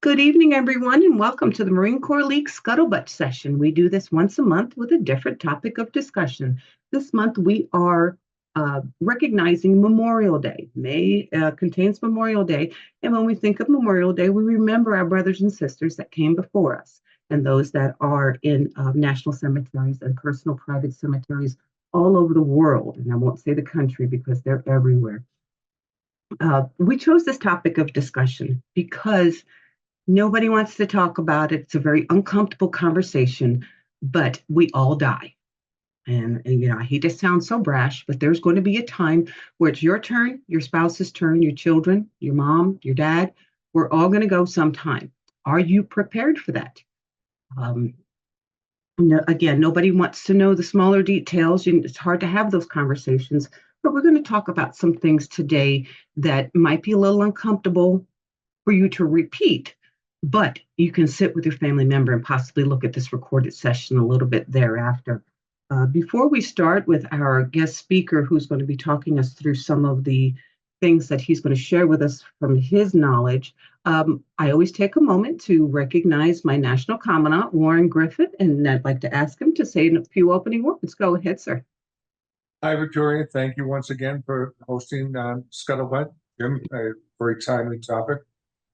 Good evening, everyone, and welcome to the Marine Corps League Scuttlebutt session. We do this once a month with a different topic of discussion. This month we are recognizing Memorial Day. May contains Memorial Day, and when we think of Memorial Day, we remember our brothers and sisters that came before us and those that are in national cemeteries and personal private cemeteries all over the world. And I won't say the country because they're everywhere. We chose this topic of discussion because nobody wants to talk about it. It's a very uncomfortable conversation, but we all die. I hate to sound so brash, but there's going to be a time where it's your turn, your spouse's turn, your children, your mom, your dad. We're all going to go sometime. Are you prepared for that? Um, Again, nobody wants to know the smaller details. It's hard to have those conversations, but we're going to talk about some things today that might be a little uncomfortable for you to repeat, but you can sit with your family member and possibly look at this recorded session a little bit thereafter. Before we start with our guest speaker, who's going to be talking us through some of the things that he's going to share with us from his knowledge, I always take a moment to recognize my National Commandant, Warren Griffith, and I'd like to ask him to say a few opening words. Go ahead, sir. Hi, Victoria. Thank you once again for hosting Scuttlebutt. Jim, a very timely topic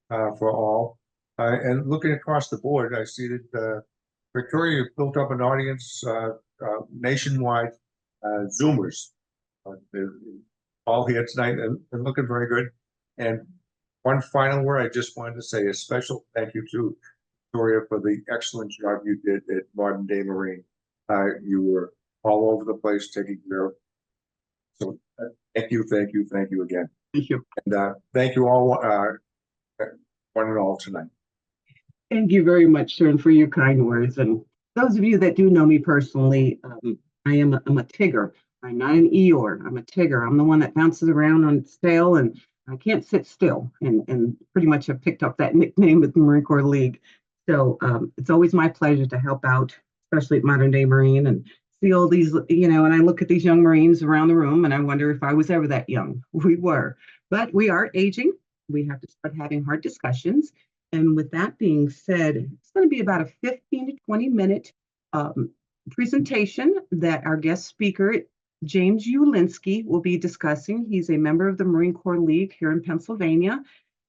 for all. And looking across the board, I see that Victoria, you've built up an audience nationwide, Zoomers. They're all here tonight and looking very good. And one final word, I just wanted to say a special thank you to Victoria for the excellent job you did at Modern Day Marine. You were all over the place taking care of. So thank you again. Thank you. And thank you all, one and all tonight. Thank you very much, sir, and for your kind words. And those of you that do know me personally, I'm a Tigger. I'm not an Eeyore. I'm a Tigger. I'm the one that bounces around on its tail, and I can't sit still. And pretty much have picked up that nickname with the Marine Corps League. So it's always my pleasure to help out, especially at Modern Day Marine, and see all these, and I look at these young Marines around the room, and I wonder if I was ever that young. We were, but we are aging. We have to start having hard discussions. And with that being said, it's going to be about a 15 to 20-minute presentation that our guest speaker, James Ulinski, will be discussing. He's a member of the Marine Corps League here in Pennsylvania,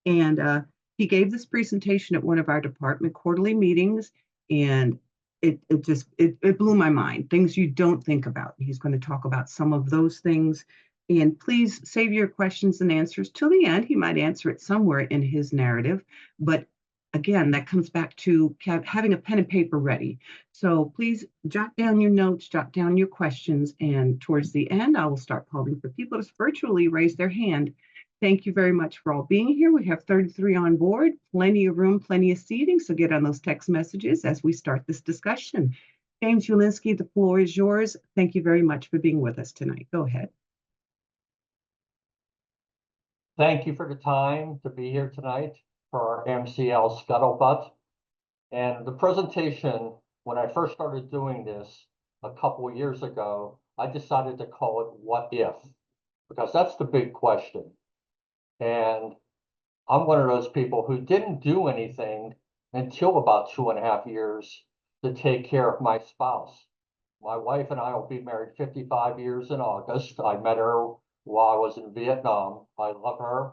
and he gave this presentation at one of our department quarterly meetings, and it blew my mind. Things you don't think about. He's going to talk about some of those things. And please save your questions and answers till the end. He might answer it somewhere in his narrative, but again, that comes back to having a pen and paper ready. So please jot down your notes, jot down your questions, and towards the end, I will start calling for people to virtually raise their hand. Thank you very much for all being here. We have 33 on board, plenty of room, plenty of seating, so get on those text messages as we start this discussion. James Ulinski, the floor is yours. Thank you very much for being with us tonight. Go ahead. Thank you for the time to be here tonight for our MCL Scuttlebutt. And the presentation, when I first started doing this a couple of years ago, I decided to call it What If? Because that's the big question. And I'm one of those people who didn't do anything until about 2.5 years to take care of my spouse. My wife and I will be married 55 years in August. I met her while I was in Vietnam. I love her.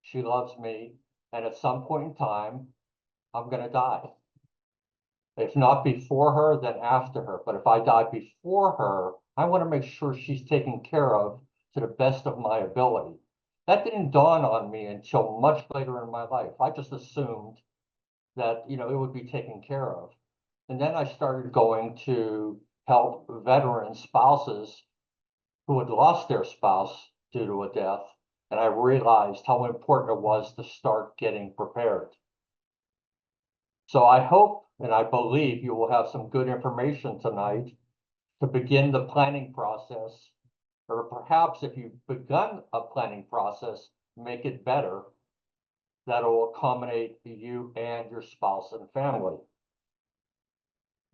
She loves me. And at some point in time, I'm going to die. If not before her, then after her. But if I die before her, I want to make sure she's taken care of to the best of my ability. That didn't dawn on me until much later in my life. I just assumed that, it would be taken care of. And then I started going to help veteran spouses who had lost their spouse due to a death. And I realized how important it was to start getting prepared. So I hope and I believe you will have some good information tonight to begin the planning process, or perhaps if you've begun a planning process, make it better. That will accommodate you and your spouse and family.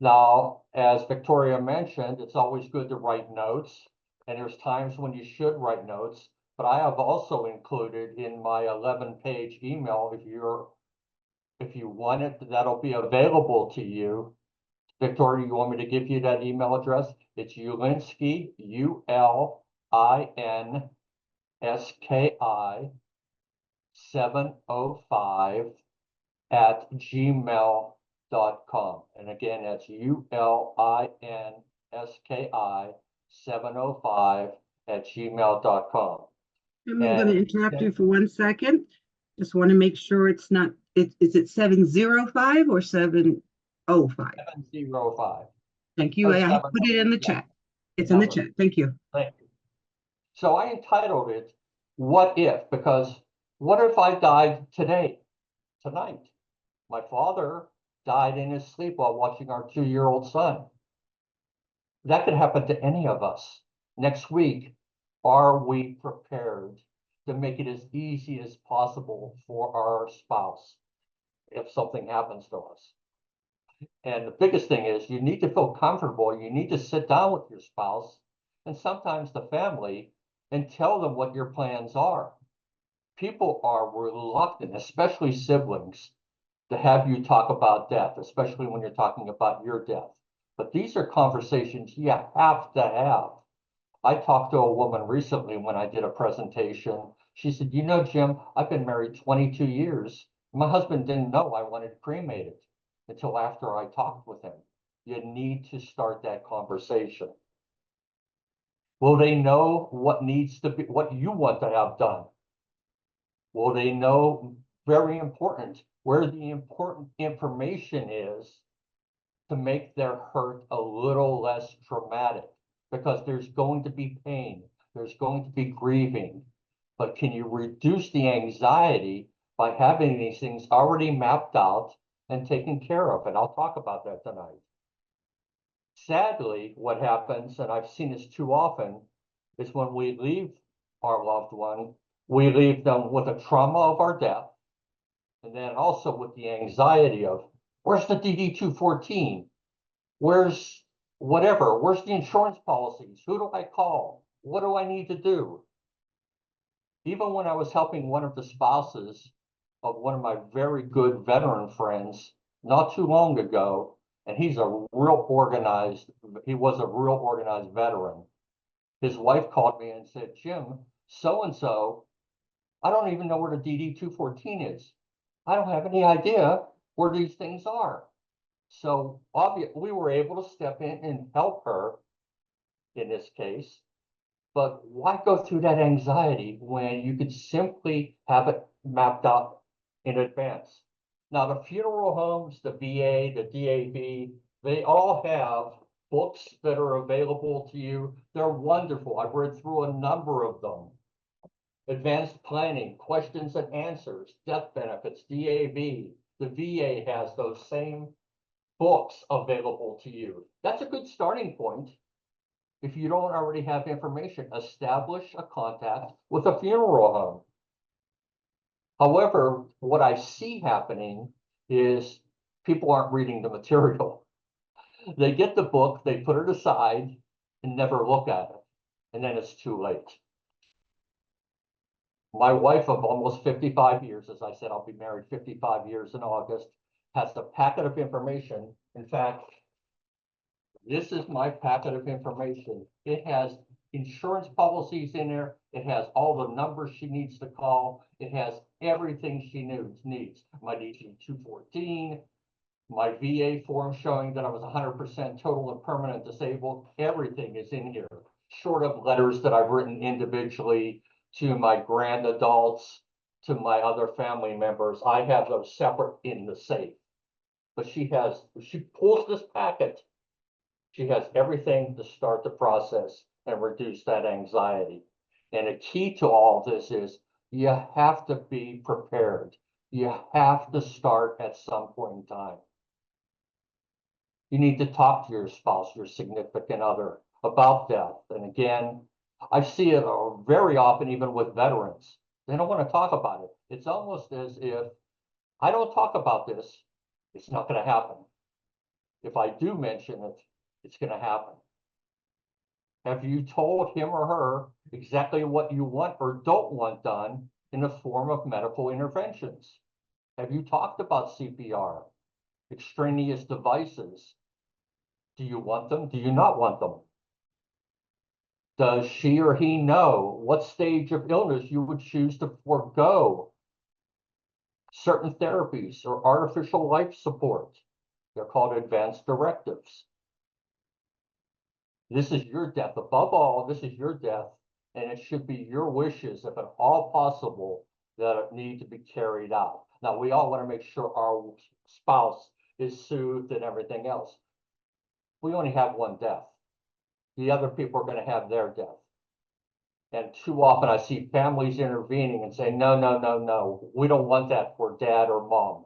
Now, as Victoria mentioned, it's always good to write notes, and there's times when you should write notes. But I have also included in my 11-page email, if you're If you want it, that'll be available to you. Victoria, you want me to give you that email address? It's Ulinski, ULINSKI 705 at gmail.com. And again, that's ULINSKI 705 at gmail.com. I'm going to And interrupt you for 1 second. Just want to make sure it's not, is it 705 or 705? 705. Thank you. I Seven, put it in the yeah, chat. It's in the chat. Thank you. Thank you. So I entitled it, What If? Because what if I died today, tonight? My father died in his sleep while watching our 2-year-old son. That could happen to any of us. Next week, are we prepared to make it as easy as possible for our spouse if something happens to us? And the biggest thing is you need to feel comfortable. You need to sit down with your spouse and sometimes the family and tell them what your plans are. People are reluctant, especially siblings, to have you talk about death, especially when you're talking about your death. But these are conversations you have to have. I talked to a woman recently when I did a presentation. She said, you know, Jim, I've been married 22 years. My husband didn't know I wanted cremated until after I talked with him. You need to start that conversation. Will they know what needs to be, what you want to have done? Will they know, very important, where the important information is to make their hurt a little less traumatic? Because there's going to be pain, there's going to be grieving, but can you reduce the anxiety by having these things already mapped out and taken care of? And I'll talk about that tonight. Sadly, what happens, and I've seen this too often, is when we leave our loved one, we leave them with a trauma of our death, and then also with the anxiety of, where's the DD-214? Where's whatever? Where's the insurance policies? Who do I call? What do I need to do? Even when I was helping one of the spouses of one of my very good veteran friends not too long ago, and he was a real organized veteran. His wife called me and said, Jim, so-and-so, I don't even know where the DD-214 is. I don't have any idea where these things are. So obviously, we were able to step in and help her in this case. But why go through that anxiety when you could simply have it mapped out in advance? Now, the funeral homes, the VA, the DAV, they all have books that are available to you. They're wonderful. I've read through a number of them. Advanced planning, questions and answers, death benefits, DAV. The VA has those same books available to you. That's a good starting point. If you don't already have information, establish a contact with a funeral home. However, what I see happening is people aren't reading the material. They get the book, they put it aside and never look at it. And then it's too late. My wife of almost 55 years, as I said, I'll be married 55 years in August, has the packet of information. In fact, this is my packet of information. It has insurance policies in there. It has all the numbers she needs to call. It has everything she needs. My DD-214, my VA form showing that I was 100% total and permanent disabled. Everything is in here, short of letters that I've written individually to my grand adults, to my other family members. I have those separate in the safe. But she pulls this packet. She has everything to start the process and reduce that anxiety. And a key to all this is you have to be prepared. You have to start at some point in time. You need to talk to your spouse, your significant other, about death. And again, I see it very often, even with veterans. They don't want to talk about it. It's almost as if I don't talk about this, it's not going to happen. If I do mention it, it's going to happen. Have you told him or her exactly what you want or don't want done in the form of medical interventions? Have you talked about CPR? Extraneous devices. Do you want them? Do you not want them? Does she or he know what stage of illness you would choose to forego certain therapies or artificial life support? They're called advanced directives. This is your death. Above all, this is your death, and it should be your wishes, if at all possible, that it need to be carried out. Now, we all want to make sure our spouse is soothed and everything else. We only have one death. The other people are going to have their death. And too often I see families intervening and saying, no, no, no, no, we don't want that for dad or mom.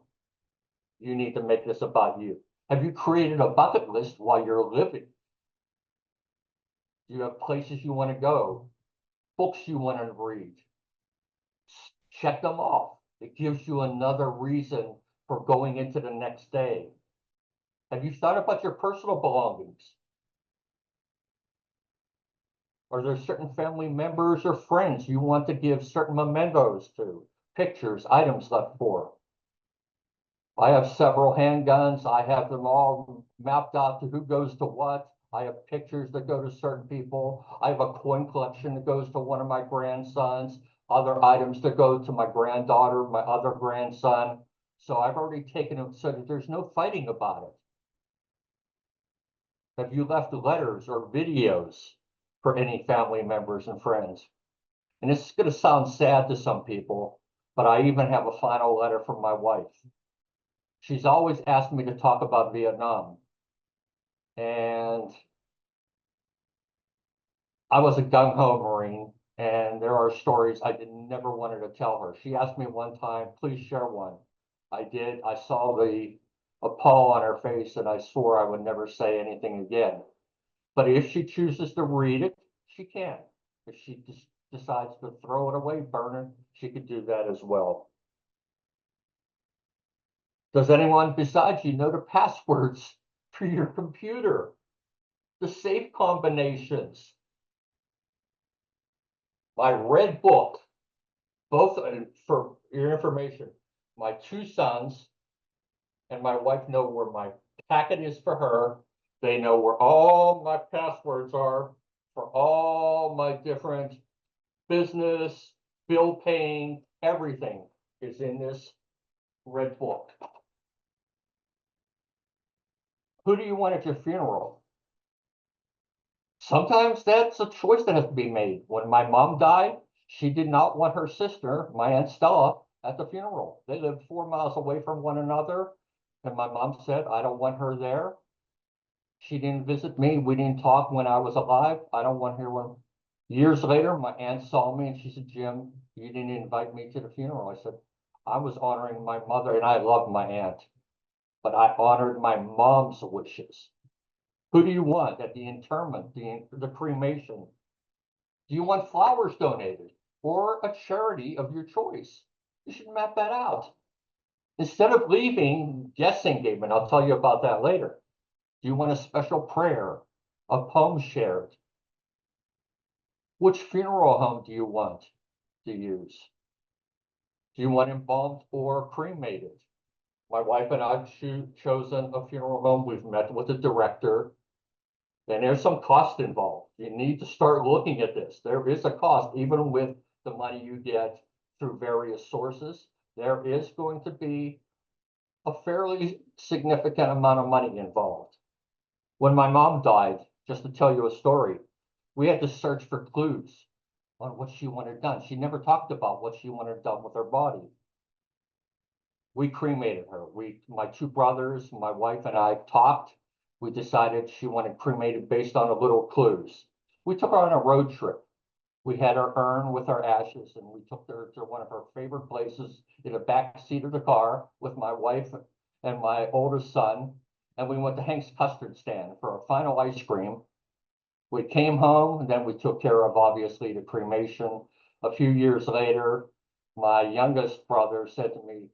You need to make this about you. Have you created a bucket list while you're living? Do you have places you want to go, books you want to read? Check them off. It gives you another reason for going into the next day. Have you thought about your personal belongings? Are there certain family members or friends you want to give certain mementos to, pictures, items left for? I have several handguns. I have them all mapped out to who goes to what. I have pictures that go to certain people. I have a coin collection that goes to one of my grandsons, other items that go to my granddaughter, my other grandson. So I've already taken it so that there's no fighting about it. Have you left letters or videos for any family members and friends? And this is going to sound sad to some people, but I even have a final letter from my wife. She's always asked me to talk about Vietnam. And I was a gung-ho Marine, and there are stories I never wanted to tell her. She asked me one time, please share one. I did. I saw the appall on her face, and I swore I would never say anything again. But if she chooses to read it, she can. If she decides to throw it away, burn it, she could do that as well. Does anyone besides you know the passwords for your computer? The safe combinations? My red book, both for your information, my two sons and my wife know where my packet is for her. They know where all my passwords are for all my different business, bill paying, everything is in this red book. Who do you want at your funeral? Sometimes that's a choice that has to be made. When my mom died, she did not want her sister, my Aunt Stella, at the funeral. They lived 4 miles away from one another. And my mom said, I don't want her there. She didn't visit me. We didn't talk when I was alive. I don't want her when. Years later, my aunt saw me and she said, Jim, you didn't invite me to the funeral. I said, I was honoring my mother and I loved my aunt, but I honored my mom's wishes. Who do you want at the interment, the cremation? Do you want flowers donated or a charity of your choice? You should map that out. Instead of leaving guessing game, and I'll tell you about that later. Do you want a special prayer, a poem shared? Which funeral home do you want to use? Do you want embalmed or cremated? My wife and I have chosen a funeral home. We've met with the director, and there's some cost involved. You need to start looking at this. There is a cost, even with the money you get through various sources. There is going to be a fairly significant amount of money involved. When my mom died, just to tell you a story, we had to search for clues on what she wanted done. She never talked about what she wanted done with her body. We cremated her. My two brothers, my wife and I talked. We decided she wanted cremated based on the little clues. We took her on a road trip. We had her urn with her ashes, and we took her to one of her favorite places in the back seat of the car with my wife and my oldest son. And we went to Hank's Custard Stand for a final ice cream. We came home, and then we took care of, obviously, the cremation. A few years later, my youngest brother said to me,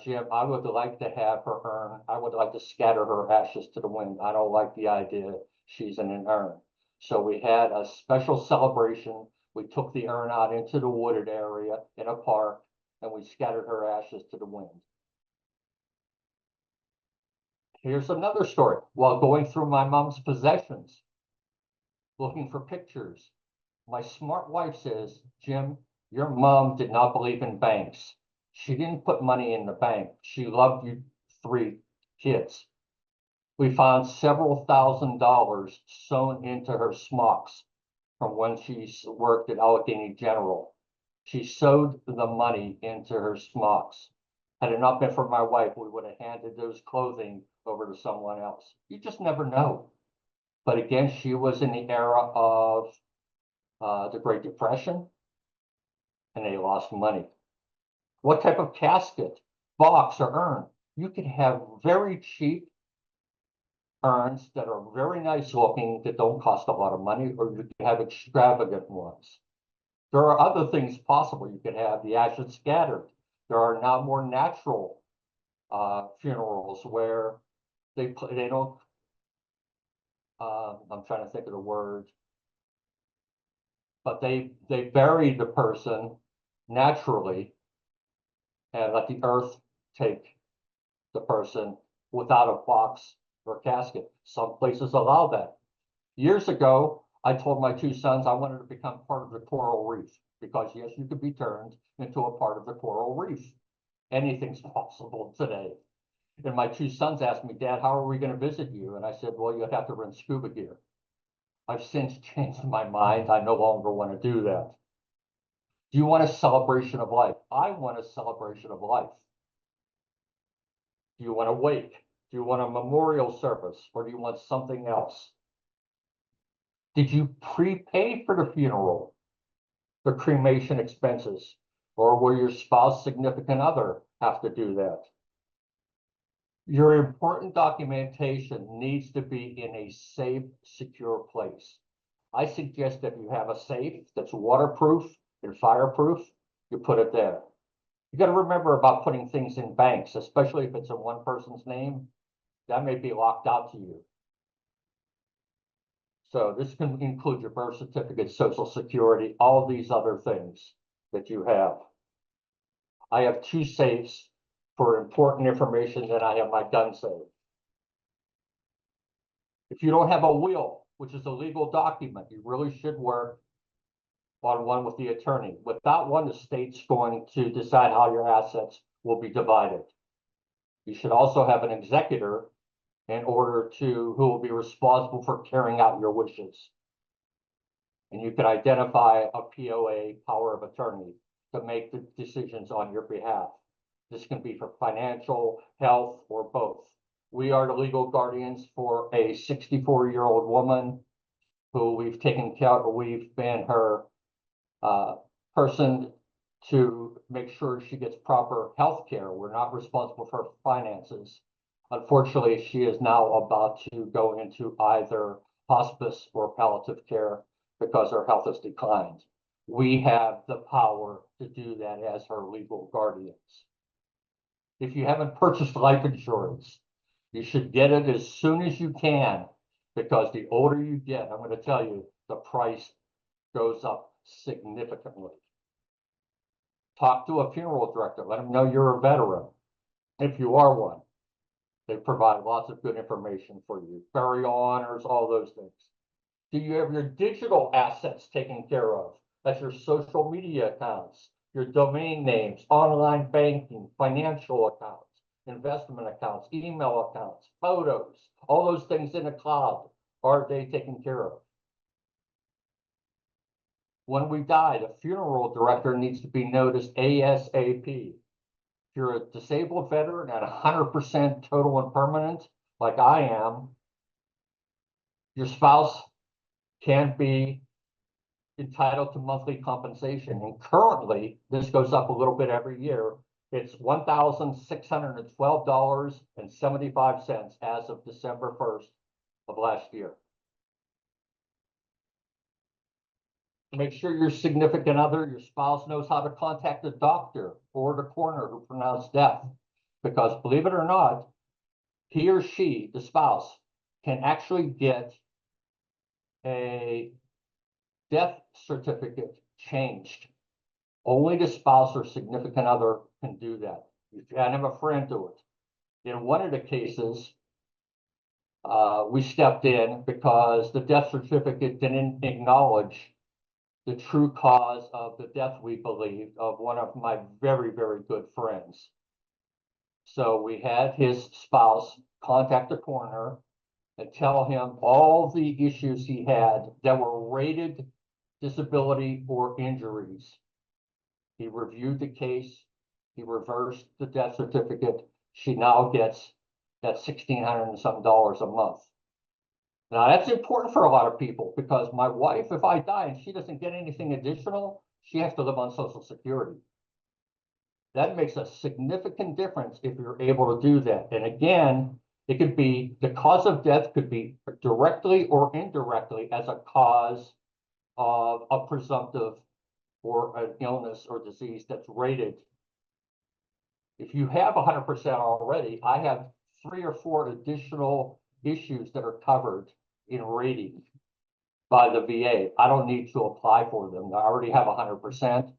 Jim, I would like to have her urn. I would like to scatter her ashes to the wind. I don't like the idea she's in an urn. So we had a special celebration. We took the urn out into the wooded area in a park, and we scattered her ashes to the wind. Here's another story. While going through my mom's possessions, looking for pictures, my smart wife says, Jim, your mom did not believe in banks. She didn't put money in the bank. She loved you 3 kids. We found several $1,000s sewn into her smocks from when she worked at Allegheny General. She sewed the money into her smocks. Had it not been for my wife, we would have handed those clothing over to someone else. You just never know. But again, she was in the era of the Great Depression, and they lost money. What type of casket, box, or urn? You can have very cheap urns that are very nice looking that don't cost a lot of money, or you can have extravagant ones. There are other things possible. You could have the ashes scattered. There are now more natural funerals where they don't. I'm trying to think of the word, but they bury the person naturally and let the earth take the person without a box or casket. Some places allow that. Years ago, I told my 2 sons I wanted to become part of the coral reef because yes, you could be turned into a part of the coral reef. Anything's possible today. And my 2 sons asked me, Dad, how are we going to visit you? And I said, well, you'd have to rent scuba gear. I've since changed my mind. I no longer want to do that. Do you want a celebration of life? I want a celebration of life. Do you want a wake? Do you want a memorial service? Or do you want something else? Did you prepay for the funeral, the cremation expenses? Or will your spouse, significant other have to do that? Your important documentation needs to be in a safe, secure place. I suggest that you have a safe that's waterproof and fireproof, you put it there. You got to remember about putting things in banks, especially if it's in one person's name, that may be locked out to you. So this can include your birth certificate, social security, all of these other things that you have. I have 2 safes for important information, and I have my gun safe. If you don't have a will, which is a legal document, you really should work on one with the attorney. Without one, the state's going to decide how your assets will be divided. You should also have an executor in order to, who will be responsible for carrying out your wishes. And you can identify a POA, power of attorney, to make the decisions on your behalf. This can be for financial, health, or both. We are the legal guardians for a 64-year-old woman who we've taken care of. We've been her person to make sure she gets proper health care. We're not responsible for finances. Unfortunately, she is now about to go into either hospice or palliative care because her health has declined. We have the power to do that as her legal guardians. If you haven't purchased life insurance, you should get it as soon as you can, because the older you get, I'm going to tell you, the price goes up significantly. Talk to a funeral director. Let them know you're a veteran. If you are one, they provide lots of good information for you. Burial honors, all those things. Do you have your digital assets taken care of? That's your social media accounts, your domain names, online banking, financial accounts, investment accounts, email accounts, photos, all those things in the cloud. Are they taken care of? When we die, the funeral director needs to be noticed ASAP. If you're a disabled veteran at 100% total and permanent, like I am, your spouse can be entitled to monthly compensation. And currently, this goes up a little bit every year. It's $1,612.75 as of December 1st of last year. Make sure your significant other, your spouse, knows how to contact the doctor or the coroner who pronounced death. Because believe it or not, he or she, the spouse, can actually get a death certificate changed Only the spouse or significant other can do that. You can't have a friend do it. In one of the cases, we stepped in because the death certificate didn't acknowledge the true cause of the death, we believed, of one of my very, very good friends. So we had his spouse contact the coroner and tell him all the issues he had that were rated disability or injuries. He reviewed the case. He reversed the death certificate. She now gets that $1,600 and some a month. Now that's important for a lot of people because my wife, if I die and she doesn't get anything additional, she has to live on Social Security. That makes a significant difference if you're able to do that. And again, it could be the cause of death could be directly or indirectly as a cause of a presumptive or an illness or disease that's rated. If you have 100% already, I have 3 or 4 additional issues that are covered in rating by the VA. I don't need to apply for them. I already have 100%.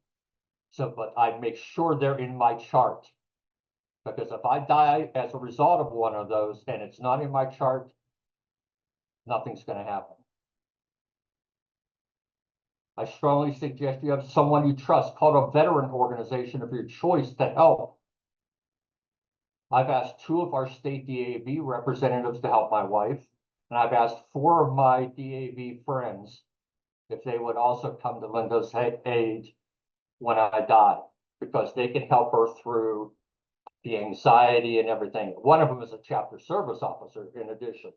So, but I make sure they're in my chart. Because if I die as a result of one of those and it's not in my chart, nothing's going to happen. I strongly suggest you have someone you trust, called a veteran organization of your choice to help. I've asked 2 of our state DAV representatives to help my wife, and I've asked 4 of my DAV friends if they would also come to Linda's aid when I die, because they can help her through the anxiety and everything. One of them is a chapter service officer in addition.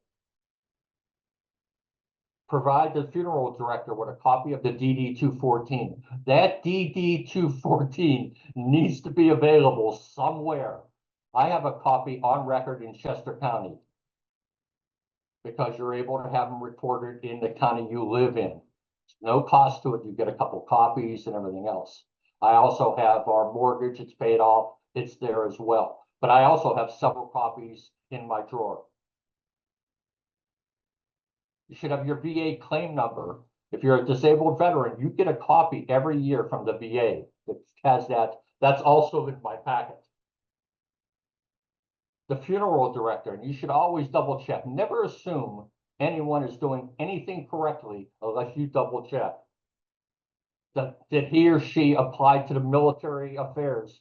Provide the funeral director with a copy of the DD 214. That DD 214 needs to be available somewhere. I have a copy on record in Chester County because you're able to have them recorded in the county you live in. No cost to it. You get a couple copies and everything else. I also have our mortgage. It's paid off. It's there as well. But I also have several copies in my drawer. You should have your VA claim number. If you're a disabled veteran, you get a copy every year from the VA that has that. That's also in my packet. The funeral director, and you should always double check. Never assume anyone is doing anything correctly unless you double check. Did he or she apply to the military affairs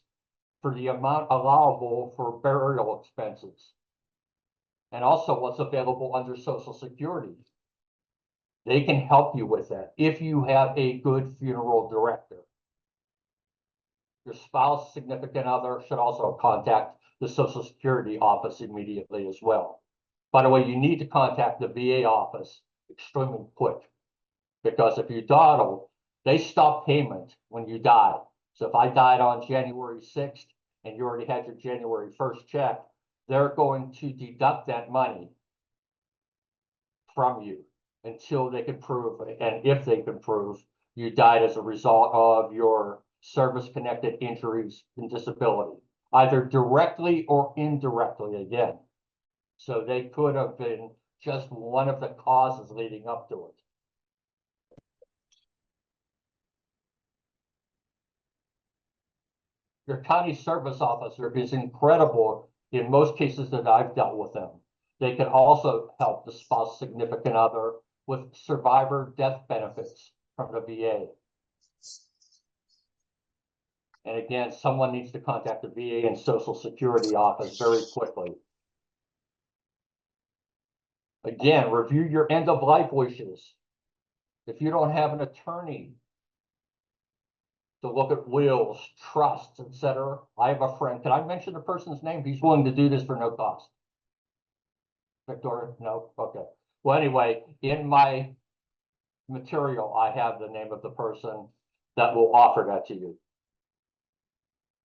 for the amount allowable for burial expenses? And also what's available under Social Security. They can help you with that if you have a good funeral director. Your spouse, significant other should also contact the Social Security office immediately as well. By the way, you need to contact the VA office extremely quick, because if you dawdle, they stop payment when you die. So if I died on January 6th and you already had your January 1st check, they're going to deduct that money from you until they can prove, and if they can prove, you died as a result of your service-connected injuries and disability, either directly or indirectly again. So they could have been just one of the causes leading up to it. Your county service officer is incredible in most cases that I've dealt with them. They can also help the spouse, significant other with survivor death benefits from the VA. And again, someone needs to contact the VA and Social Security office very quickly. Again, review your end of life wishes. If you don't have an attorney to look at wills, trusts, etc., I have a friend. Can I mention the person's name? He's willing to do this for no cost. Victoria? No? Okay. Well, anyway, in my material, I have the name of the person that will offer that to you.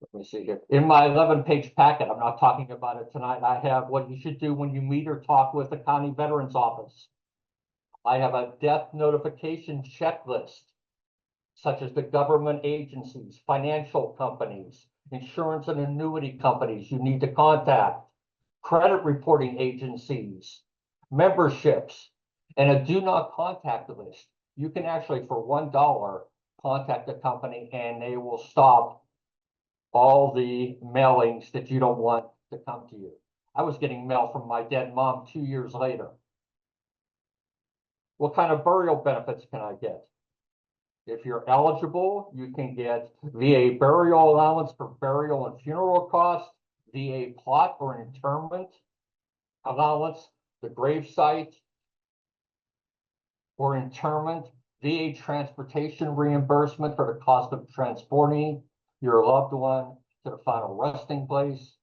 Let me see here. In my 11-page packet, I'm not talking about it tonight. I have what you should do when you meet or talk with the county veterans office. I have a death notification checklist, such as the government agencies, financial companies, insurance and annuity companies you need to contact, credit reporting agencies, memberships, and a do not contact list. You can actually, for $1, contact the company and they will stop all the mailings that you don't want to come to you. I was getting mail from my dead mom 2 years later. What kind of burial benefits can I get? If you're eligible, you can get VA burial allowance for burial and funeral costs, VA plot or interment allowance, the grave site or interment, VA transportation reimbursement for the cost of transporting your loved one to the final resting place.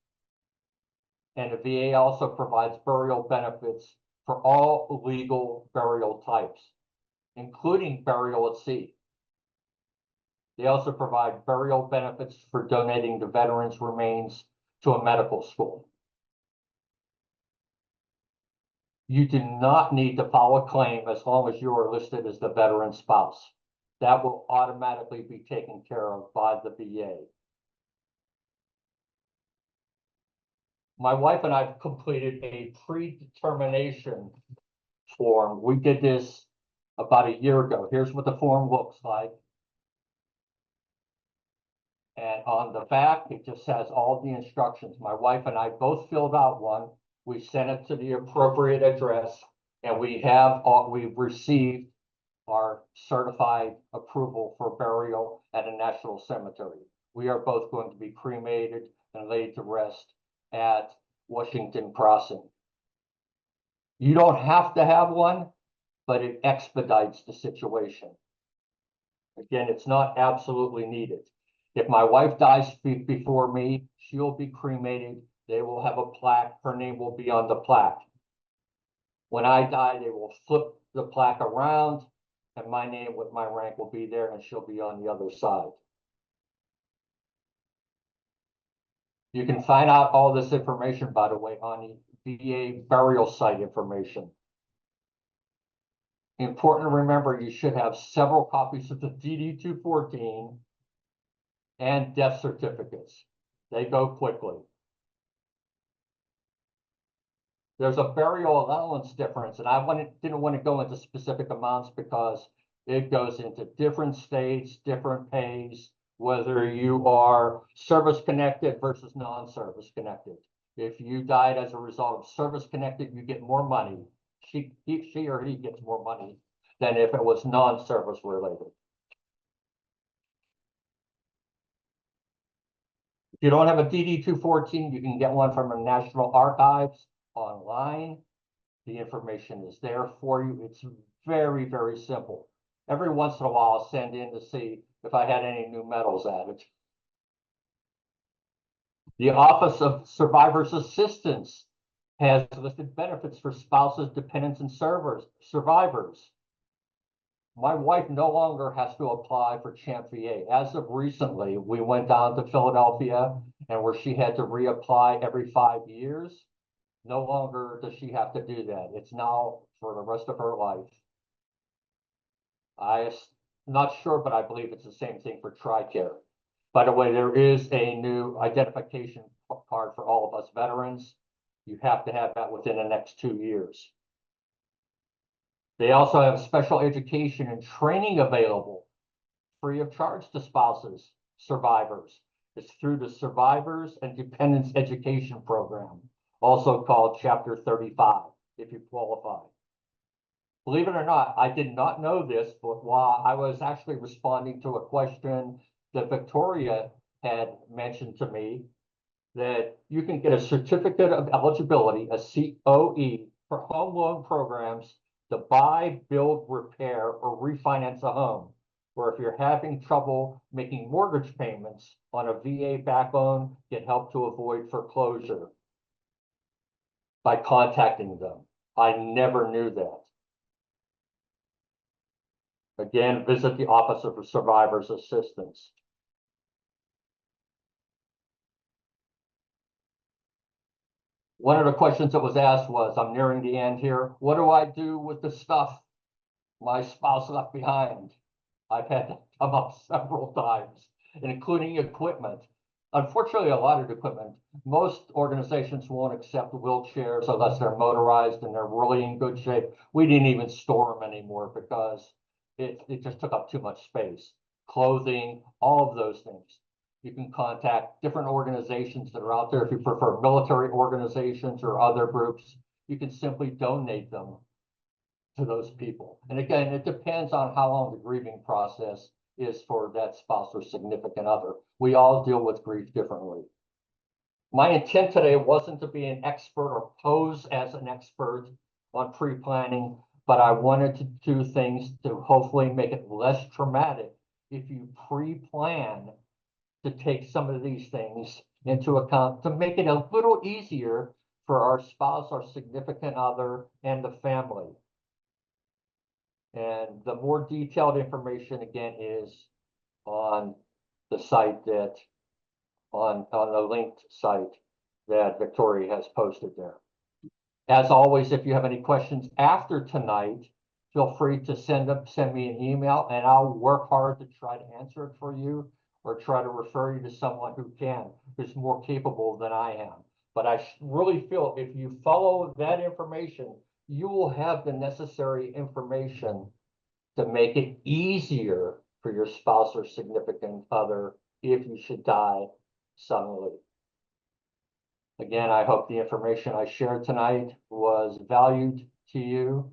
And the VA also provides burial benefits for all legal burial types, including burial at sea. They also provide burial benefits for donating the veterans' remains to a medical school. You do not need to file a claim as long as you are listed as the veteran spouse. That will automatically be taken care of by the VA. My wife and I have completed a predetermination form. We did this about a year ago. Here's what the form looks like. And on the back, it just has all the instructions. My wife and I both filled out one. We sent it to the appropriate address, and we've received our certified approval for burial at a national cemetery. We are both going to be cremated and laid to rest at Washington Crossing. You don't have to have one, but it expedites the situation. Again, it's not absolutely needed. If my wife dies before me, she'll be cremated. They will have a plaque. Her name will be on the plaque. When I die, they will flip the plaque around and my name with my rank will be there and she'll be on the other side. You can find out all this information, by the way, on the VA burial site information. Important to remember, you should have several copies of the DD-214 and death certificates. They go quickly. There's a burial allowance difference, and I didn't want to go into specific amounts because it goes into different states, different pays, whether you are service-connected versus non-service connected. If you died as a result of service-connected, you get more money. She or he gets more money than if it was non-service related. If you don't have a DD-214, you can get one from the National Archives online. The information is there for you. It's very, very simple. Every once in a while, I'll send in to see if I had any new medals added. The Office of Survivors Assistance has listed benefits for spouses, dependents, and survivors. My wife no longer has to apply for CHAMP VA. As of recently, we went down to Philadelphia and where she had to reapply every 5 years. No longer does she have to do that. It's now for the rest of her life. I'm not sure, but I believe it's the same thing for TRICARE. By the way, there is a new identification card for all of us veterans. You have to have that within the next 2 years. They also have special education and training available free of charge to spouses, survivors. It's through the Survivors and Dependents Education Program, also called Chapter 35, if you qualify. Believe it or not, I did not know this, but while I was actually responding to a question that Victoria had mentioned to me, that you can get a certificate of eligibility, a COE, for home loan programs to buy, build, repair, or refinance a home. Or if you're having trouble making mortgage payments on a VA-backed loan, get help to avoid foreclosure by contacting them. I never knew that. Again, visit the Office of Survivors Assistance. One of the questions that was asked was, I'm nearing the end here, what do I do with the stuff my spouse left behind? I've had that come up several times, including equipment. Unfortunately, a lot of equipment, most organizations won't accept wheelchairs unless they're motorized and they're really in good shape. We didn't even store them anymore because it just took up too much space. clothing, all of those things. You can contact different organizations that are out there. If you prefer military organizations or other groups, you can simply donate them to those people. And again, it depends on how long the grieving process is for that spouse or significant other. We all deal with grief differently. My intent today wasn't to be an expert or pose as an expert on pre-planning, but I wanted to do things to hopefully make it less traumatic if you pre-plan to take some of these things into account, to make it a little easier for our spouse, our significant other, and the family. And the more detailed information, again, is on the site that, on the linked site that Victoria has posted there. As always, if you have any questions after tonight, feel free to send me an email, and I'll work hard to try to answer it for you, or try to refer you to someone who's more capable than I am. But I really feel if you follow that information, you will have the necessary information to make it easier for your spouse or significant other if you should die suddenly. Again, I hope the information I shared tonight was valued to you.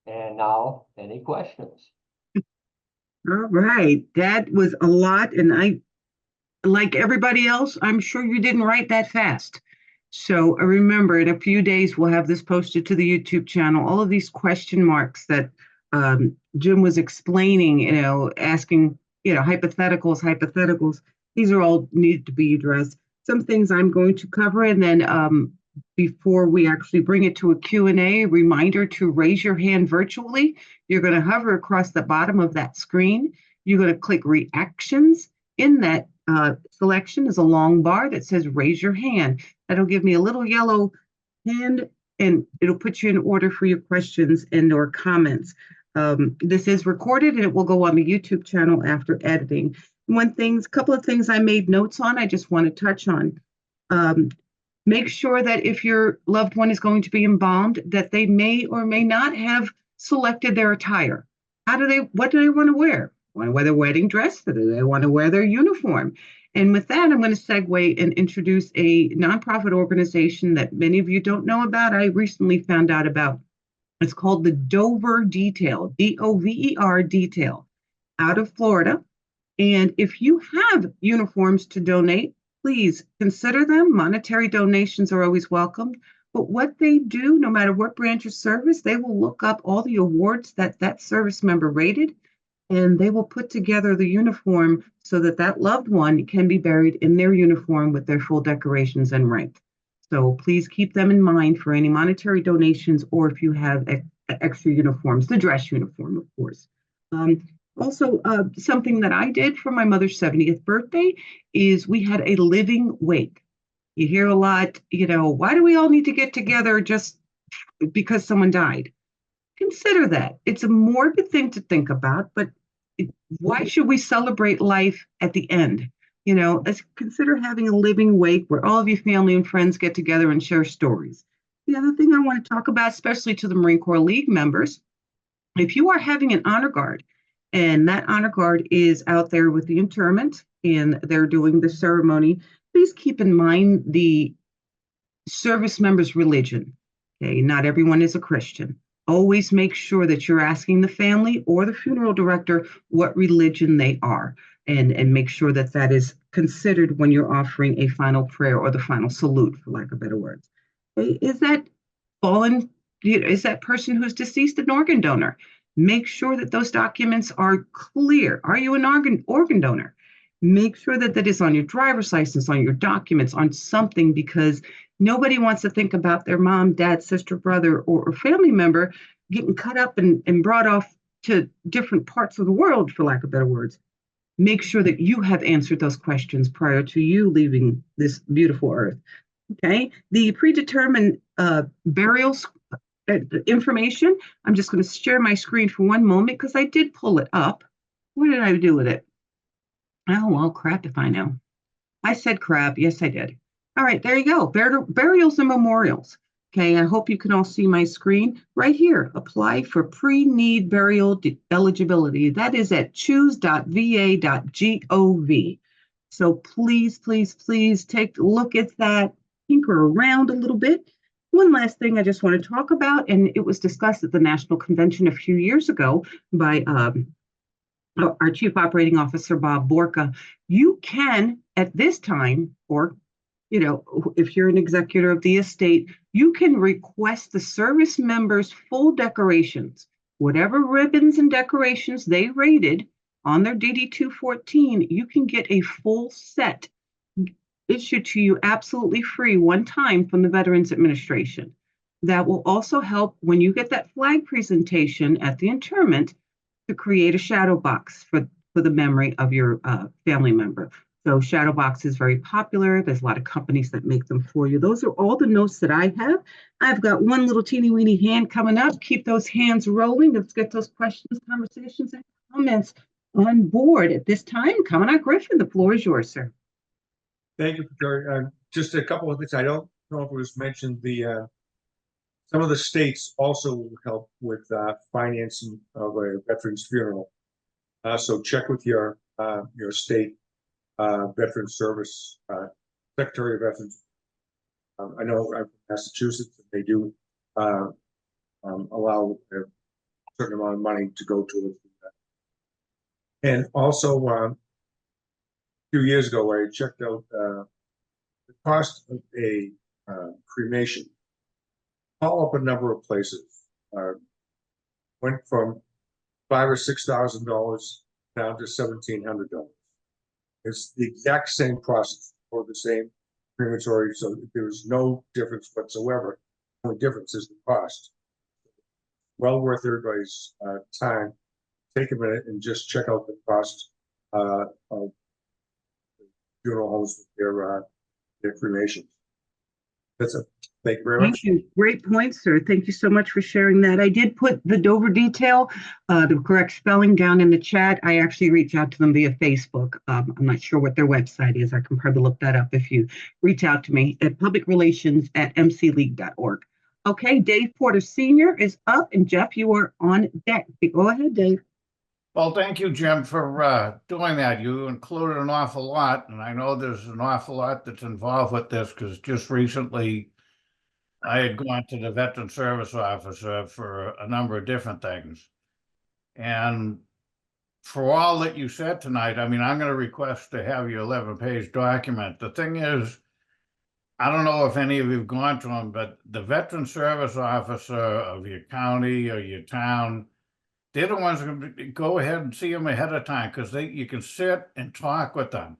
And now, any questions? All right, that was a lot, and I, like everybody else, I'm sure you didn't write that fast. So remember, in a few days, we'll have this posted to the YouTube channel. All of these question marks that Jim was explaining, asking, hypotheticals, these are all need to be addressed. Some things I'm going to cover, and then before we actually bring it to a Q&A, reminder to raise your hand virtually. You're going to hover across the bottom of that screen. You're going to click reactions. In that selection is a long bar that says raise your hand. That'll give me a little yellow hand, and it'll put you in order for your questions and or comments. This is recorded, and it will go on the YouTube channel after editing. Couple of things I made notes on, I just want to touch on. Make sure that if your loved one is going to be embalmed, that they may or may not have selected their attire. What do they want to wear? Want to wear their wedding dress? Or do they want to wear their uniform? And with that, I'm going to segue and introduce a nonprofit organization that many of you don't know about. I recently found out about. It's called the Dover Detail, DOVER Detail, out of Florida. And if you have uniforms to donate, please consider them. Monetary donations are always welcomed. But what they do, no matter what branch of service, they will look up all the awards that service member rated, and they will put together the uniform so that loved one can be buried in their uniform with their full decorations and rank. So please keep them in mind for any monetary donations, or if you have extra uniforms, the dress uniform, of course. Also, something that I did for my mother's 70th birthday is we had a living wake. You hear a lot, why do we all need to get together just because someone died? Consider that. It's a morbid thing to think about, but why should we celebrate life at the end? Consider having a living wake where all of your family and friends get together and share stories. The other thing I want to talk about, especially to the Marine Corps League members, if you are having an honor guard, and that honor guard is out there with the interment and they're doing the ceremony, please keep in mind the service member's religion. Okay, not everyone is a Christian. Always make sure that you're asking the family or the funeral director what religion they are, and make sure that is considered when you're offering a final prayer or the final salute, for lack of better words. Okay, is that person who's deceased an organ donor? Make sure that those documents are clear. Are you an organ donor? Make sure that is on your driver's license, on your documents, on something, because nobody wants to think about their mom, dad, sister, brother, or family member getting cut up and brought off to different parts of the world, for lack of better words. Make sure that you have answered those questions prior to you leaving this beautiful earth. Okay, the predetermined burials information, I'm just going to share my screen for one moment because I did pull it up. What did I do with it? Oh, well, crap if I know. I said crap. Yes, I did. All right, there you go. Burials and memorials. Okay, I hope you can all see my screen right here. Apply for pre-need burial eligibility. That is at choose.va.gov. So please, please, please take a look at that, tinker around a little bit. One last thing I just want to talk about, and it was discussed at the National Convention a few years ago by our Chief Operating Officer, Bob Borka. You can, at this time, or if you're an executor of the estate, you can request the service members' full decorations, whatever ribbons and decorations they rated on their DD 214. You can get a full set issued to you absolutely free one time from the Veterans Administration. That will also help when you get that flag presentation at the interment to create a shadow box for the memory of your family member. So shadow box is very popular. There's a lot of companies that make them for you. Those are all the notes that I have. I've got one little teeny weeny hand coming up. Keep those hands rolling. Let's get those questions, conversations, and comments on board at this time. Coming up, Griffin, the floor is yours, sir. Thank you, Victoria. Just a couple of things. I don't know if it was mentioned, some of the states also will help with financing of a veteran's funeral. So check with your state Veteran Service Secretary of Veterans. I know I'm from Massachusetts, they do allow a certain amount of money to go to it. And also, a few years ago, I checked out the cost of a cremation. All up a number of places. Went from $5,000 or $6,000 down to $1,700. It's the exact same process for the same crematory, so there's no difference whatsoever. The only difference is the cost. Well worth everybody's time. Take a minute and just check out the cost of funeral homes with their cremations. That's it. Thank you very much. Thank you. Great point, sir. Thank you so much for sharing that. I did put the Dover detail, the correct spelling down in the chat. I actually reached out to them via Facebook. I'm not sure what their website is. I can probably look that up if you reach out to me at publicrelations@mcleague.org. Okay, Dave Porter Sr. is up, and Jeff, you are on deck. Go ahead, Dave. Well, thank you, Jim, for doing that. You included an awful lot, and I know there's an awful lot that's involved with this because just recently I had gone to the Veteran Service Officer for a number of different things. And for all that you said tonight, I mean, I'm going to request to have your 11-page document. The thing is, I don't know if any of you have gone to them, but the Veteran Service Officer of your county or your town, they're the ones who go ahead and see them ahead of time because you can sit and talk with them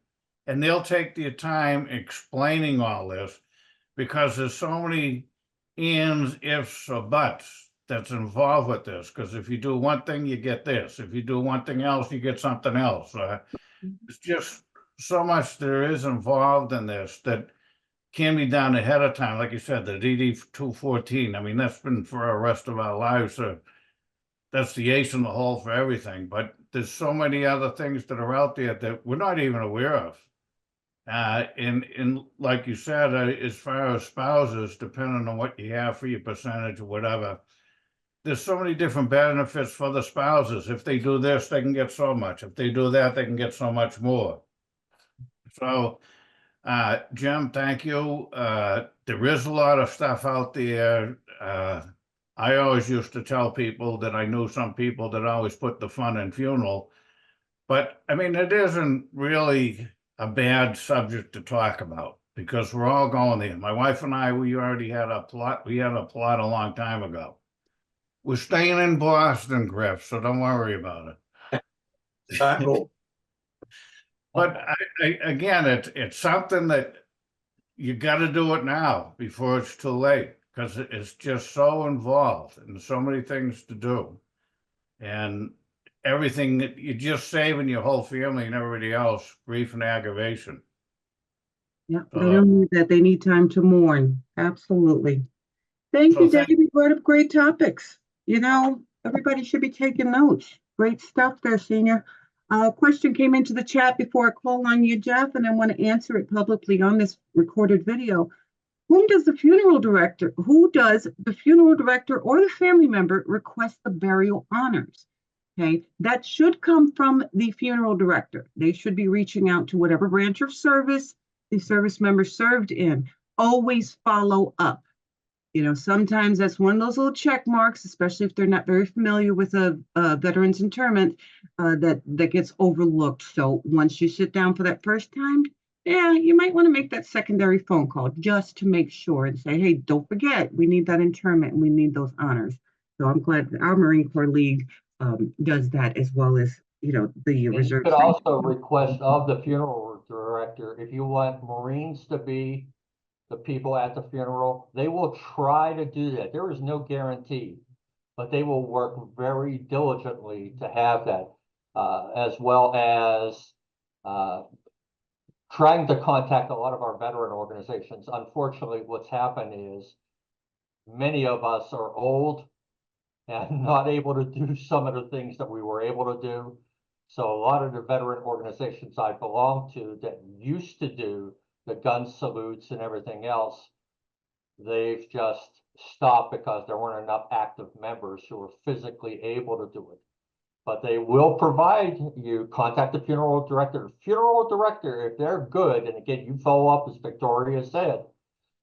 and they'll take their time explaining all this because there's so many ands, ifs, or buts that's involved with this. Because if you do one thing, you get this. If you do one thing else, you get something else. It's just so much there is involved in this that can be done ahead of time. Like you said, the DD 214, I mean, that's been for the rest of our lives. That's the ace in the hole for everything. But there's so many other things that are out there that we're not even aware of. And like you said, as far as spouses, depending on what you have for your percentage or whatever, there's so many different benefits for the spouses. If they do this, they can get so much. If they do that, they can get so much more. So, Jim, thank you. There is a lot of stuff out there. I always used to tell people that I knew some people that always put the fun in funeral, but I mean, it isn't really a bad subject to talk about because we're all going there. My wife and I, we already had a plot. We had a plot a long time ago. We're staying in Boston, Griff, so don't worry about it. But again, it's something that you got to do it now before it's too late because it's just so involved and so many things to do. And everything that you're just saving your whole family and everybody else grief and aggravation. Yeah, they don't need that. They need time to mourn. Absolutely. Thank you, Dave. You brought up great topics. Everybody should be taking notes. Great stuff there, Senior. A question came into the chat before I call on you, Jeff, and I want to answer it publicly on this recorded video. who does the funeral director or the family member request the burial honors? Okay, that should come from the funeral director. They should be reaching out to whatever branch of service the service member served in. Always follow up. Sometimes that's one of those little check marks, especially if they're not very familiar with a veteran's interment, that gets overlooked. So once you sit down for that first time, yeah, you might want to make that secondary phone call just to make sure and say, hey, don't forget, we need that interment and we need those honors. So I'm glad that our Marine Corps League does that, as well as the And you reserve. could also request of the funeral director, if you want Marines to be the people at the funeral, they will try to do that. There is no guarantee, but they will work very diligently to have that, as well as trying to contact a lot of our veteran organizations. Unfortunately, what's happened is many of us are old and not able to do some of the things that we were able to do. So a lot of the veteran organizations I belong to that used to do the gun salutes and everything else, they've just stopped because there weren't enough active members who were physically able to do it. But they will provide you, contact the funeral director. Funeral director, if they're good, and again, you follow up, as Victoria said,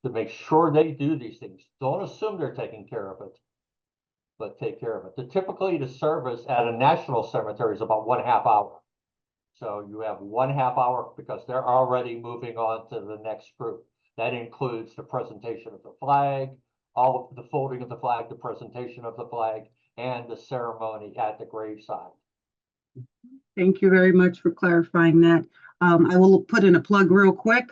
to make sure they do these things. Don't assume they're taking care of it, but take care of it. Typically, the service at a national cemetery is about 1/2 hour. So you have 1/2 hour because they're already moving on to the next group. That includes the presentation of the flag, all of the folding of the flag, the presentation of the flag, and the ceremony at the graveside. Thank you very much for clarifying that. I will put in a plug real quick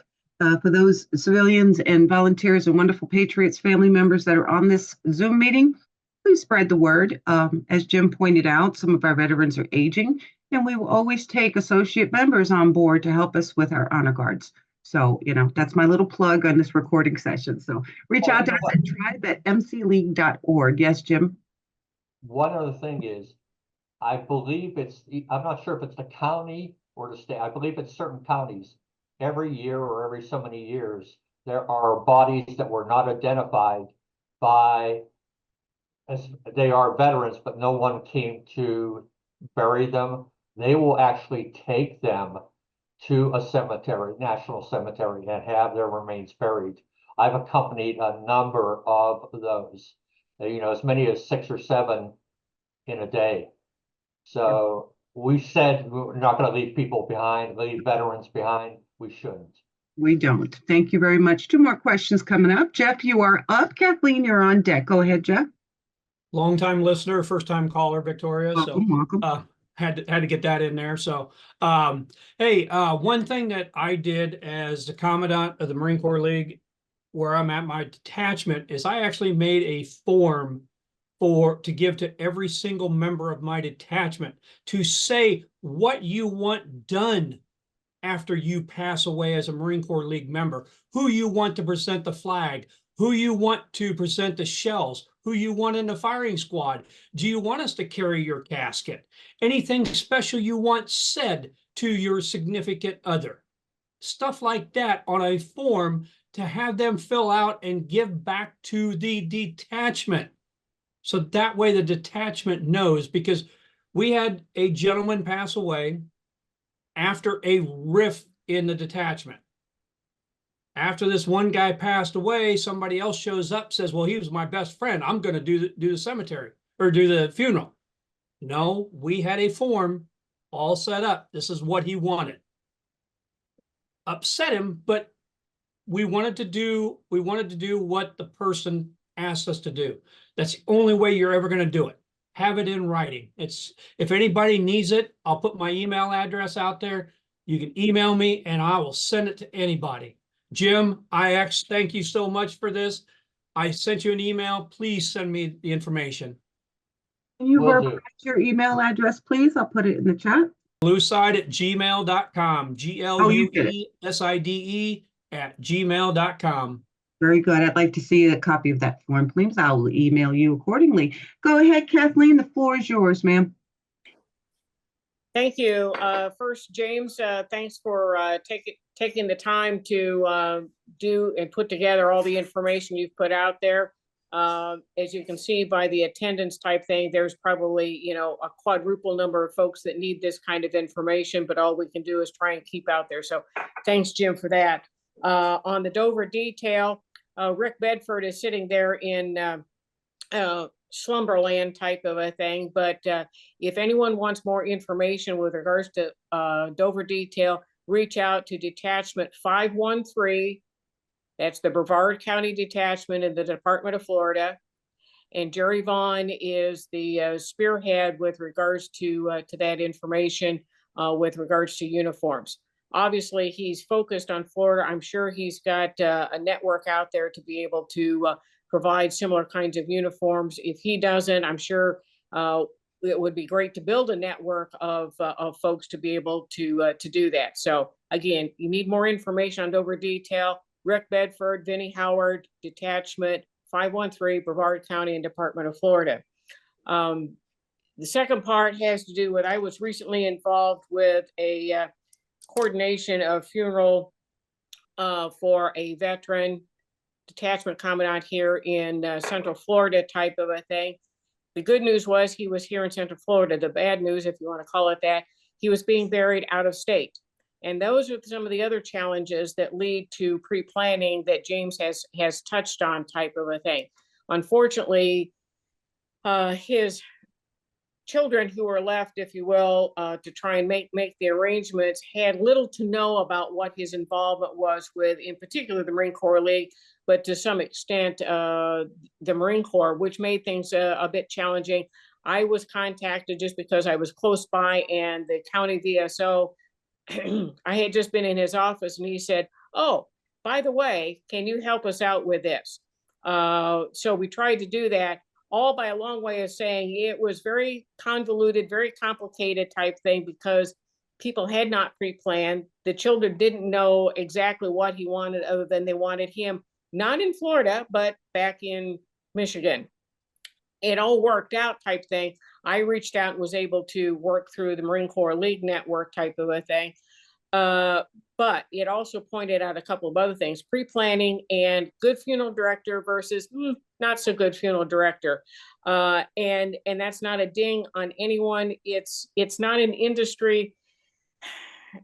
for those civilians and volunteers and wonderful Patriots family members that are on this Zoom meeting. Please spread the word. As Jim pointed out, some of our veterans are aging, and we will always take associate members on board to help us with our honor guards. So, that's my little plug on this recording session. So reach out to us at tribe@mcleague.org. Yes, Jim? One other thing is, I believe I'm not sure if it's the county or the state. I believe it's certain counties. Every year or every so many years, there are bodies that were not identified by, as they are veterans, but no one came to bury them. They will actually take them to a cemetery, national cemetery, and have their remains buried. I've accompanied a number of those, as many as 6 or 7 in a day. So we said we're not going to leave people behind, leave veterans behind. We shouldn't. We don't. Thank you very much. 2 more questions coming up. Jeff, you are up. Kathleen, you're on deck. Go ahead, Jeff. Long-time listener, first-time caller, Victoria. Welcome. Had to get that in there. So, hey, one thing that I did as the Commandant of the Marine Corps League, where I'm at my detachment, is I actually made a form to give to every single member of my detachment to say what you want done after you pass away as a Marine Corps League member, who you want to present the flag, who you want to present the shells, who you want in the firing squad. Do you want us to carry your casket? Anything special you want said to your significant other? Stuff like that on a form to have them fill out and give back to the detachment. So that way the detachment knows, because we had a gentleman pass away after a rift in the detachment. After this one guy passed away, somebody else shows up, says, well, he was my best friend. I'm going to do the cemetery or do the funeral. No, we had a form all set up. This is what he wanted. Upset him, but we wanted to do what the person asked us to do. That's the only way you're ever going to do it. Have it in writing. If anybody needs it, I'll put my email address out there. You can email me and I will send it to anybody. Jim, thank you so much for this. I sent you an email. Please send me the information. Can you Will verbalize do. your email address, please? I'll put it in the chat. Blueside@gmail.com. GLUESIDE@gmail.com. Very good. I'd like to see a copy of that form, please. I will email you accordingly. Go ahead, Kathleen. The floor is yours, ma'am. Thank you. First, James, thanks for taking the time to do and put together all the information you've put out there. As you can see by the attendance type thing, there's probably, a quadruple number of folks that need this kind of information, but all we can do is try and keep out there. So thanks, Jim, for that. On the Dover detail, Rick Bedford is sitting there in slumberland type of a thing. But if anyone wants more information with regards to Dover detail, reach out to Detachment 513. That's the Brevard County Detachment in the Department of Florida. And Jerry Vaughn is the spearhead with regards to that information with regards to uniforms. Obviously, he's focused on Florida. I'm sure he's got a network out there to be able to provide similar kinds of uniforms. If he doesn't, I'm sure it would be great to build a network of folks to be able to do that. So again, you need more information on Dover detail. Rick Bedford, Vinnie Howard, Detachment 513, Brevard County and Department of Florida. The second part has to do with, I was recently involved with a coordination of funeral for a veteran detachment commandant here in Central Florida type of a thing. The good news was he was here in Central Florida. The bad news, if you want to call it that, he was being buried out of state. And those are some of the other challenges that lead to pre-planning that James has touched on type of a thing. Unfortunately, his children who were left, if you will, to try and make the arrangements had little to know about what his involvement was with, in particular, the Marine Corps League, but to some extent, the Marine Corps, which made things a bit challenging. I was contacted just because I was close by, and the county VSO, I had just been in his office, and he said, "Oh, by the way, can you help us out with this?" So we tried to do that, all by a long way of saying it was very convoluted, very complicated type thing, because people had not pre-planned. The children didn't know exactly what he wanted, other than they wanted him not in Florida, but back in Michigan. It all worked out type thing. I reached out and was able to work through the Marine Corps League network type of a thing. But it also pointed out a couple of other things: pre-planning and good funeral director versus not so good funeral director. And that's not a ding on anyone. It's not an industry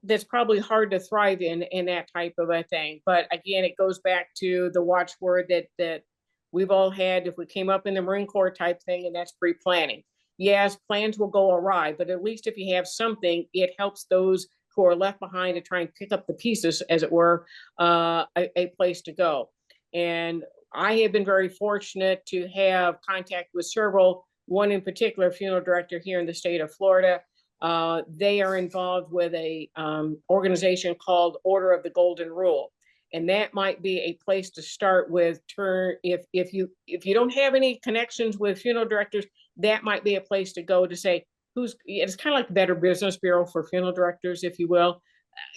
that's probably hard to thrive in that type of a thing. But again, it goes back to the watchword that we've all had if we came up in the Marine Corps type thing, and that's pre-planning. Yes, plans will go awry, but at least if you have something, it helps those who are left behind to try and pick up the pieces, as it were, a place to go. And I have been very fortunate to have contact with several, one in particular, funeral director here in the state of Florida. They are involved with a organization called Order of the Golden Rule. And that might be a place to start with. If you don't have any connections with funeral directors, that might be a place to go to say, it's kind of like the Better Business Bureau for funeral directors, if you will.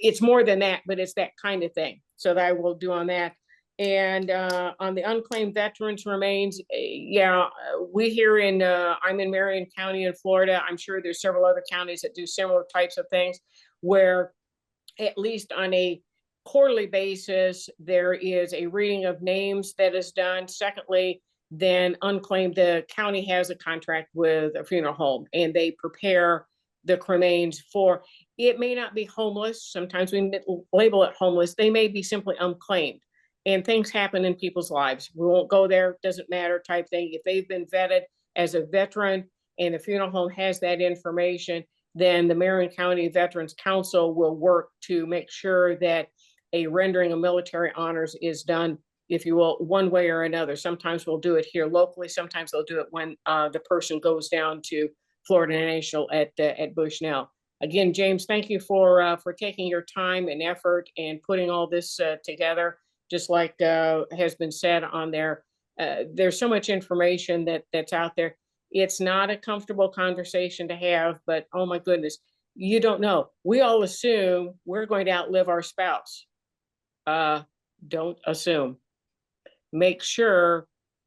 It's more than that, but it's that kind of thing. So that I will do on that. And on the unclaimed veterans remains, we here I'm in Marion County in Florida. I'm sure there's several other counties that do similar types of things, where at least on a quarterly basis, there is a reading of names that is done. Secondly, then unclaimed, the county has a contract with a funeral home, and they prepare the cremains for, it may not be homeless. Sometimes we label it homeless. They may be simply unclaimed, and things happen in people's lives. We won't go there, doesn't matter type thing. If they've been vetted as a veteran and the funeral home has that information, then the Marion County Veterans Council will work to make sure that a rendering of military honors is done, if you will, one way or another. Sometimes we'll do it here locally. Sometimes they'll do it when the person goes down to Florida National at Bushnell. Again, James, thank you for taking your time and effort and putting all this together. Just like has been said on there, there's so much information that's out there. It's not a comfortable conversation to have, but oh my goodness, you don't know. We all assume we're going to outlive our spouse. Don't assume. Make sure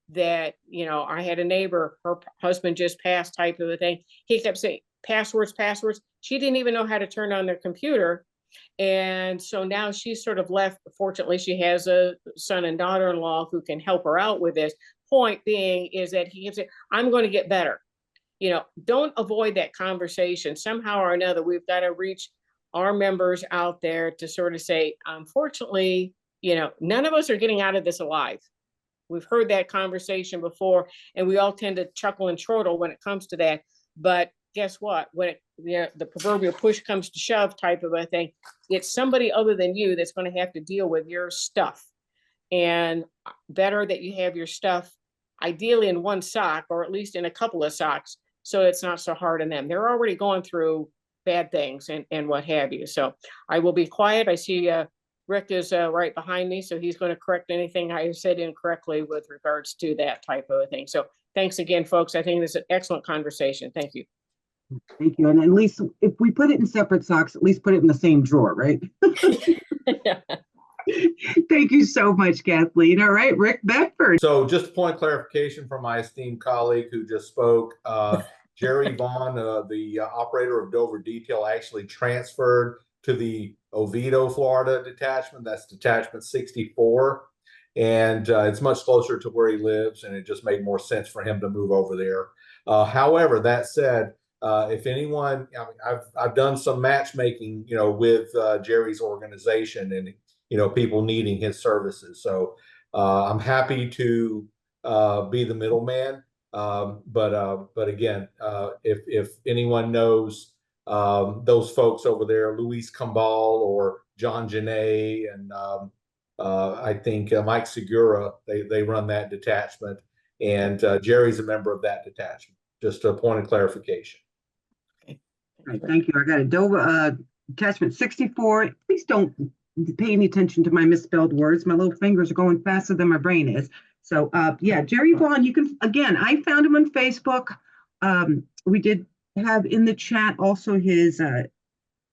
that, I had a neighbor, her husband just passed type of a thing. He kept saying, passwords. She didn't even know how to turn on their computer. And so now she's sort of left. Fortunately, she has a son and daughter-in-law who can help her out with this. Point being is that he can say, I'm going to get better. Don't avoid that conversation. Somehow or another, we've got to reach our members out there to sort of say, unfortunately, none of us are getting out of this alive. We've heard that conversation before, and we all tend to chuckle and chortle when it comes to that. But guess what? When the proverbial push comes to shove type of a thing, it's somebody other than you that's going to have to deal with your stuff. And better that you have your stuff ideally in one sock, or at least in a couple of socks, so it's not so hard on them. They're already going through bad things and what have you. So I will be quiet. I see Rick is right behind me, so he's going to correct anything I said incorrectly with regards to that type of a thing. So thanks again, folks. I think this is an excellent conversation. Thank you. Thank you. And at least if we put it in separate socks, at least put it in the same drawer, right? Yeah. Thank you so much, Kathleen. All right, Rick Bedford. So just a point of clarification from my esteemed colleague who just spoke, Jerry Vaughn, the operator of Dover Detail, actually transferred to the Oviedo, Florida detachment. That's detachment 64. And it's much closer to where he lives, and it just made more sense for him to move over there. However, that said, if anyone, I've done some matchmaking, with Jerry's organization and, people needing his services. So I'm happy to be the middleman. But again, if anyone knows those folks over there, Luis Cambal or John Janae, and I think Mike Segura, they run that detachment, and Jerry's a member of that detachment. Just a point of clarification. All right, thank you. I got a Dover attachment 64. Please don't pay any attention to my misspelled words. My little fingers are going faster than my brain is. So yeah, Jerry Vaughn, you can, again, I found him on Facebook. We did have in the chat also his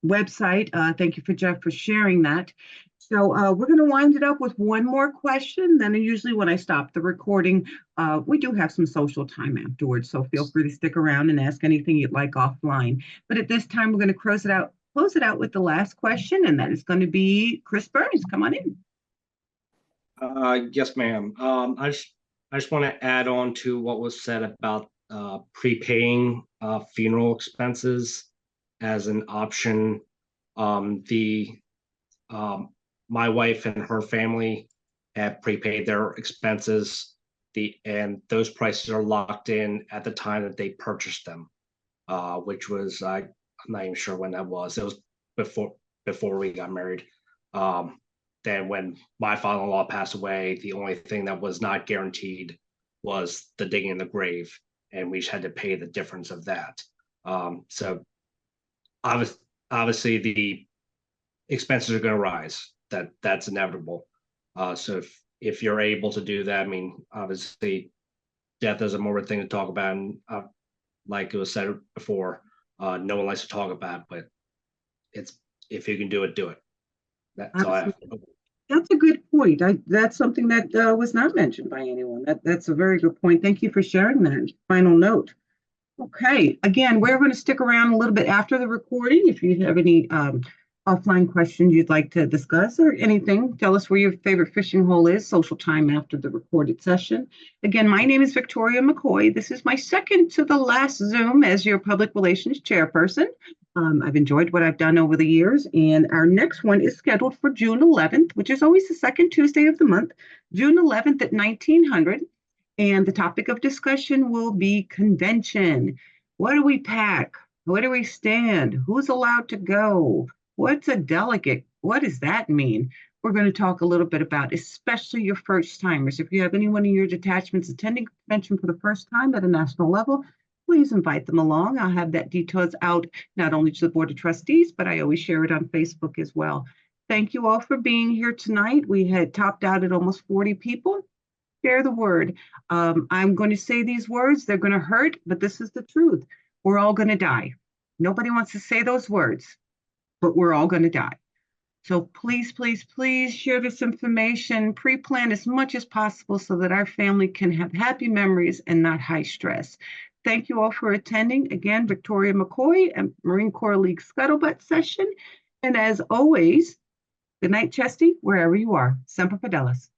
website. Thank you for Jeff for sharing that. So we're going to wind it up with one more question. Then usually when I stop the recording, we do have some social time afterwards. So feel free to stick around and ask anything you'd like offline. But at this time, we're going to close it out with the last question, and that is going to be Chris Burns. Come on in. Yes, ma'am. I just want to add on to what was said about prepaying funeral expenses as an option. My wife and her family have prepaid their expenses, and those prices are locked in at the time that they purchased them, which was I'm not even sure when that was. It was before we got married. Then when my father-in-law passed away, the only thing that was not guaranteed was the digging in the grave, and we had to pay the difference of that. So obviously the expenses are going to rise. That's inevitable. So if you're able to do that, I mean, obviously death is a morbid thing to talk about, and like it was said before, no one likes to talk about, but if you can do it, do it. That's all I have. That's a good point. That's something that was not mentioned by anyone. That's a very good point. Thank you for sharing that final note. Okay, again, we're going to stick around a little bit after the recording. If you have any offline questions you'd like to discuss or anything, tell us where your favorite fishing hole is. Social time after the recorded session. Again, my name is Victoria McCoy. This is my second to the last Zoom as your public relations chairperson. I've enjoyed what I've done over the years, and our next one is scheduled for June 11th, which is always the second Tuesday of the month, June 11th at 1900. And the topic of discussion will be convention. What do we pack? Where do we stand? Who's allowed to go? What's a delegate? What does that mean? We're going to talk a little bit about, especially your first timers. If you have anyone in your detachments attending convention for the first time at a national level, please invite them along. I'll have that details out not only to the Board of Trustees, but I always share it on Facebook as well. Thank you all for being here tonight. We had topped out at almost 40 people. Share the word. I'm going to say these words. They're going to hurt, but this is the truth. We're all going to die. Nobody wants to say those words, but we're all going to die. So please, please, please share this information, pre-plan as much as possible so that our family can have happy memories and not high stress. Thank you all for attending. Again, Victoria McCoy and Marine Corps League Scuttlebutt session. And as always, good night, Chesty, wherever you are. Semper Fidelis.